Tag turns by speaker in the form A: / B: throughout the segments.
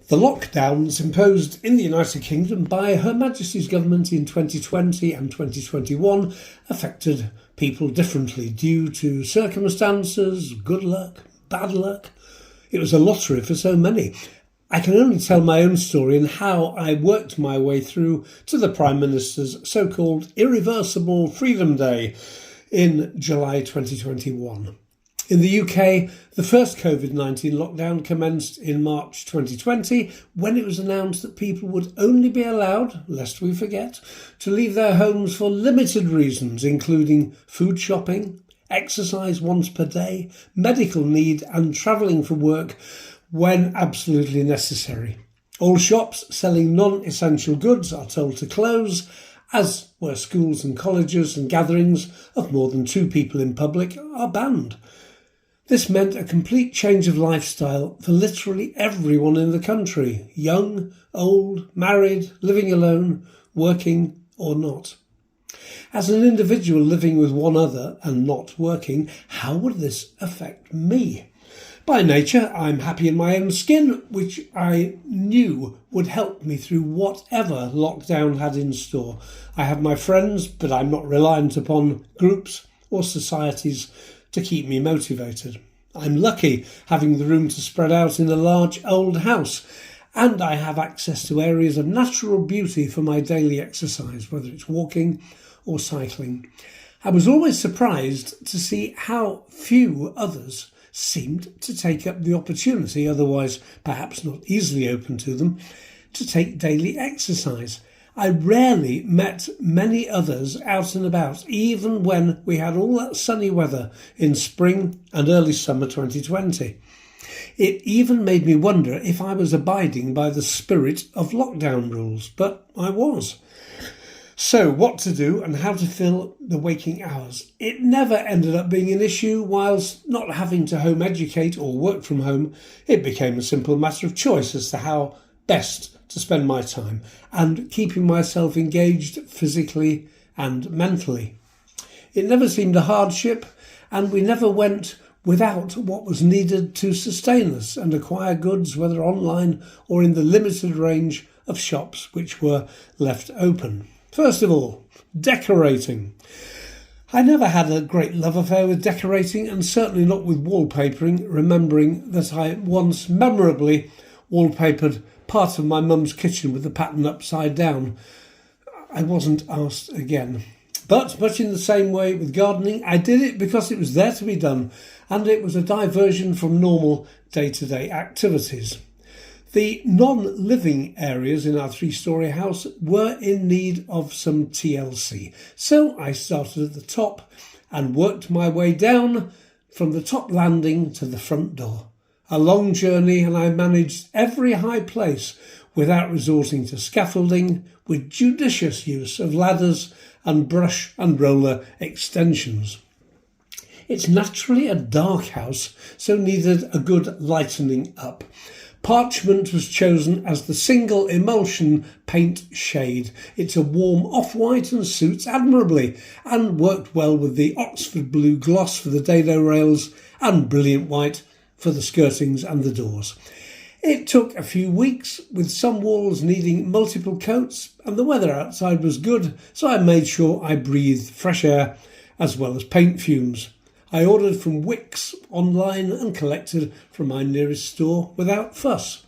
A: The lockdowns imposed in the United Kingdom by Her Majesty's government in 2020 and 2021 affected people differently due to circumstances, good luck, bad luck. It was a lottery for so many. I can only tell my own story and how I worked my way through to the Prime Minister's so-called Irreversible Freedom Day in July 2021. In the UK, the first COVID-19 lockdown commenced in March 2020 when it was announced that people would only be allowed, lest we forget, to leave their homes for limited reasons, including food shopping, exercise once per day, medical need and travelling for work when absolutely necessary. All shops selling non-essential goods are told to close, as were schools and colleges, and gatherings of more than 2 people in public are banned. This meant a complete change of lifestyle for literally everyone in the country, young, old, married, living alone, working or not. As an individual living with one other and not working, how would this affect me? By nature, I'm happy in my own skin, which I knew would help me through whatever lockdown had in store. I have my friends, but I'm not reliant upon groups or societies to keep me motivated. I'm lucky having the room to spread out in a large old house, and I have access to areas of natural beauty for my daily exercise, whether it's walking or cycling. I was always surprised to see how few others seemed to take up the opportunity, otherwise perhaps not easily open to them, to take daily exercise. I rarely met many others out and about, even when we had all that sunny weather in spring and early summer 2020. It even made me wonder if I was abiding by the spirit of lockdown rules, but I was. So what to do and how to fill the waking hours? It never ended up being an issue. Whilst not having to home educate or work from home, it became a simple matter of choice as to how best to spend my time and keeping myself engaged physically and mentally. It never seemed a hardship, and we never went without what was needed to sustain us and acquire goods, whether online or in the limited range of shops which were left open. First of all, decorating. I never had a great love affair with decorating, and certainly not with wallpapering, remembering that I once memorably wallpapered part of my mum's kitchen with the pattern upside down. I wasn't asked again. But much in the same way with gardening, I did it because it was there to be done, and it was a diversion from normal day-to-day activities. The non-living areas in our 3-storey house were in need of some TLC, so I started at the top and worked my way down from the top landing to the front door. A long journey, and I managed every high place without resorting to scaffolding, with judicious use of ladders and brush and roller extensions. It's naturally a dark house, so needed a good lightening up. Parchment was chosen as the single emulsion paint shade. It's a warm off-white and suits admirably, and worked well with the Oxford blue gloss for the dado rails and brilliant white for the skirtings and the doors. It took a few weeks, with some walls needing multiple coats, and the weather outside was good, so I made sure I breathed fresh air as well as paint fumes. I ordered from Wix online and collected from my nearest store without fuss.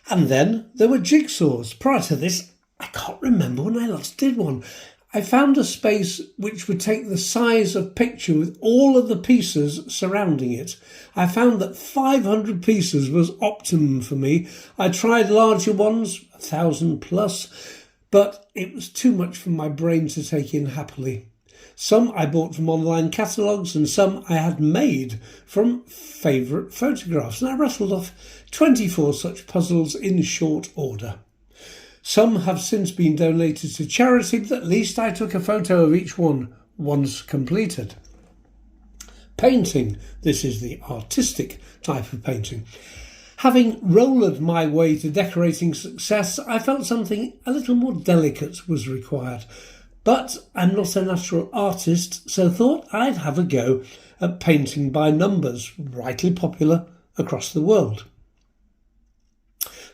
A: And then there were jigsaws. Prior to this, I can't remember when I last did one. I found a space which would take the size of picture with all of the pieces surrounding it. I found that 500 pieces was optimum for me. I tried larger ones, 1,000 plus, but it was too much for my brain to take in happily. Some I bought from online catalogues, and some I had made from favourite photographs, and I rattled off 24 such puzzles in short order. Some have since been donated to charity, but at least I took a photo of each one once completed. Painting. This is the artistic type of painting. Having rollered my way to decorating success, I felt something a little more delicate was required. But I'm not a natural artist, so thought I'd have a go at painting by numbers, rightly popular across the world.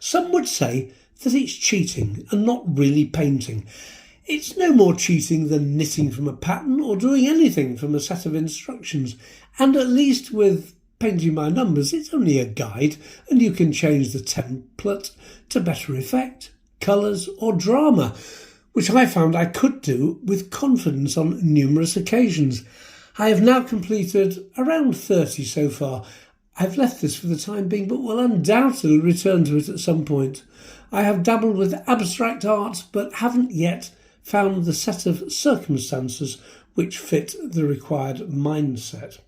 A: Some would say that it's cheating and not really painting. It's no more cheating than knitting from a pattern or doing anything from a set of instructions. And at least with painting by numbers, it's only a guide, and you can change the template to better effect, colours or drama, which I found I could do with confidence on numerous occasions. I have now completed around 30 so far. I've left this for the time being, but will undoubtedly return to it at some point. I have dabbled with abstract art, but haven't yet found the set of circumstances which fit the required mindset.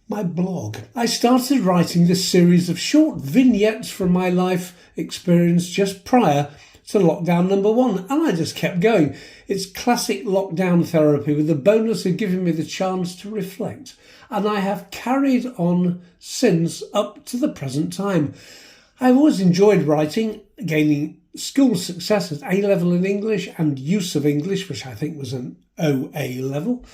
A: My blog. I started writing this series of short vignettes from my life experience just prior to lockdown number 1, and I just kept going. It's classic lockdown therapy with the bonus of giving me the chance to reflect, and I have carried on since up to the present time. I've always enjoyed writing, gaining school success at A-level in English and use of English, which I think was an OA level,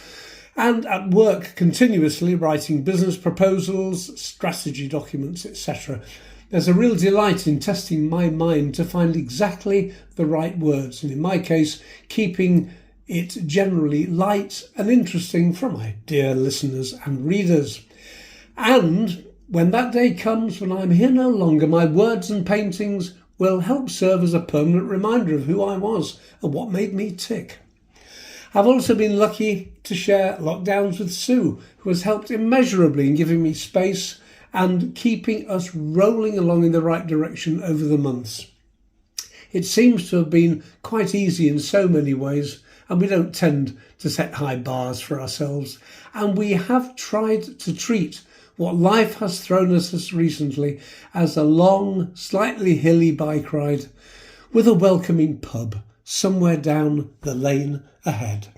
A: and at work continuously writing business proposals, strategy documents, etc. There's a real delight in testing my mind to find exactly the right words, and in my case, keeping it generally light and interesting for my dear listeners and readers. And when that day comes when I'm here no longer, my words and paintings will help serve as a permanent reminder of who I was and what made me tick. I've also been lucky to share lockdowns with Sue, who has helped immeasurably in giving me space and keeping us rolling along in the right direction over the months. It seems to have been quite easy in so many ways, and we don't tend to set high bars for ourselves. And we have tried to treat what life has thrown at us recently as a long, slightly hilly bike ride with a welcoming pub somewhere down the lane ahead.